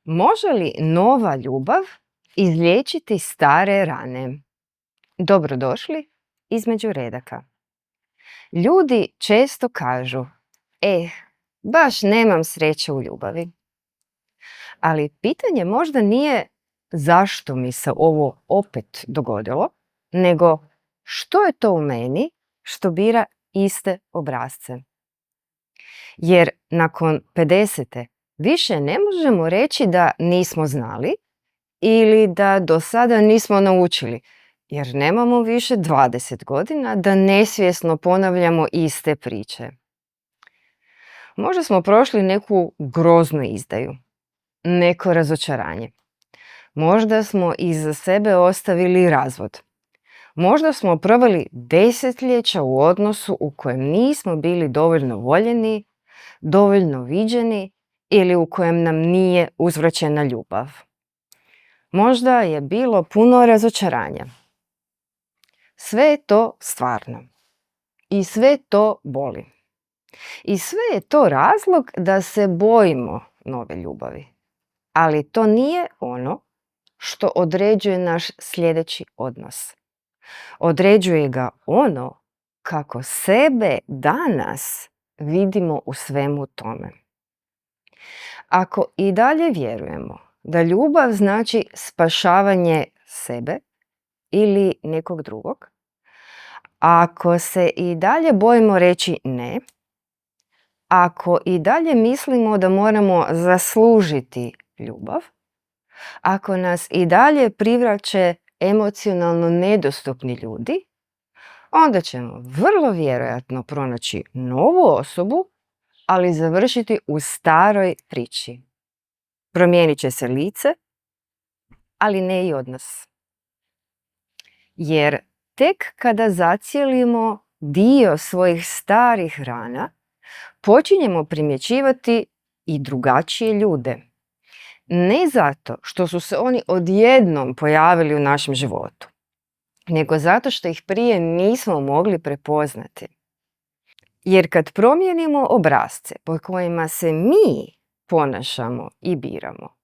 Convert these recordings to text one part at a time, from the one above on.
Može li nova ljubav izliječiti stare rane? Dobrodošli između redaka. Ljudi često kažu, baš nemam sreće u ljubavi. Ali pitanje možda nije zašto mi se ovo opet dogodilo, nego što je to u meni što bira iste obrasce. Jer nakon 50. više ne možemo reći da nismo znali ili da do sada nismo naučili, jer nemamo više 20 godina da nesvjesno ponavljamo iste priče. Možda smo prošli neku groznu izdaju, neko razočaranje. Možda smo iza sebe ostavili razvod. Možda smo proveli desetljeća u odnosu u kojem nismo bili dovoljno voljeni, dovoljno viđeni ili u kojem nam nije uzvraćena ljubav. Možda je bilo puno razočaranja. Sve je to stvarno. I sve to boli. I sve je to razlog da se bojimo nove ljubavi. Ali to nije ono što određuje naš sljedeći odnos. Određuje ga ono kako sebe danas vidimo u svemu tome. Ako i dalje vjerujemo da ljubav znači spašavanje sebe ili nekog drugog, ako se i dalje bojimo reći ne, ako i dalje mislimo da moramo zaslužiti ljubav, ako nas i dalje privlače emocionalno nedostupni ljudi, onda ćemo vrlo vjerojatno pronaći novu osobu, ali završiti u staroj priči. Promijenit će se lice, ali ne i odnos. Jer tek kada zacijelimo dio svojih starih rana, počinjemo primjećivati i drugačije ljude. Ne zato što su se oni odjednom pojavili u našem životu, nego zato što ih prije nismo mogli prepoznati. Jer kad promijenimo obrasce po kojima se mi ponašamo i biramo,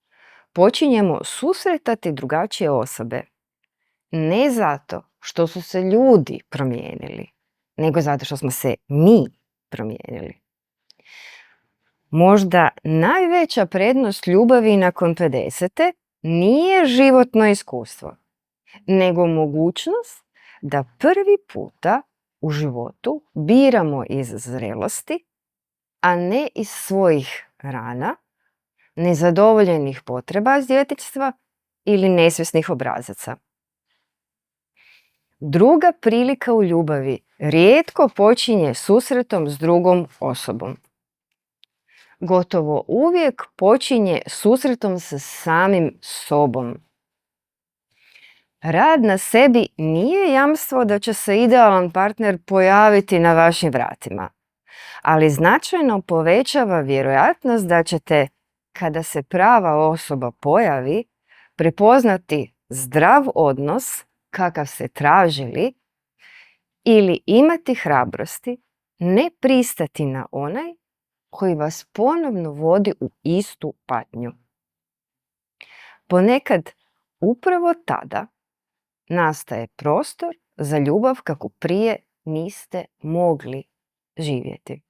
počinjemo susretati drugačije osobe. Ne zato što su se ljudi promijenili, nego zato što smo se mi promijenili. Možda najveća prednost ljubavi nakon 50. nije životno iskustvo, nego mogućnost da prvi puta u životu biramo iz zrelosti, a ne iz svojih rana, nezadovoljenih potreba iz djetinjstva ili nesvjesnih obrazaca. Druga prilika u ljubavi rijetko počinje susretom s drugom osobom. Gotovo uvijek počinje susretom sa samim sobom. Rad na sebi nije jamstvo da će se idealan partner pojaviti na vašim vratima, ali značajno povećava vjerojatnost da ćete, kada se prava osoba pojavi, prepoznati zdrav odnos kakav ste tražili ili imati hrabrosti ne pristati na onaj koji vas ponovno vodi u istu patnju. Ponekad upravo tada nastaje prostor za ljubav kako prije niste mogli živjeti.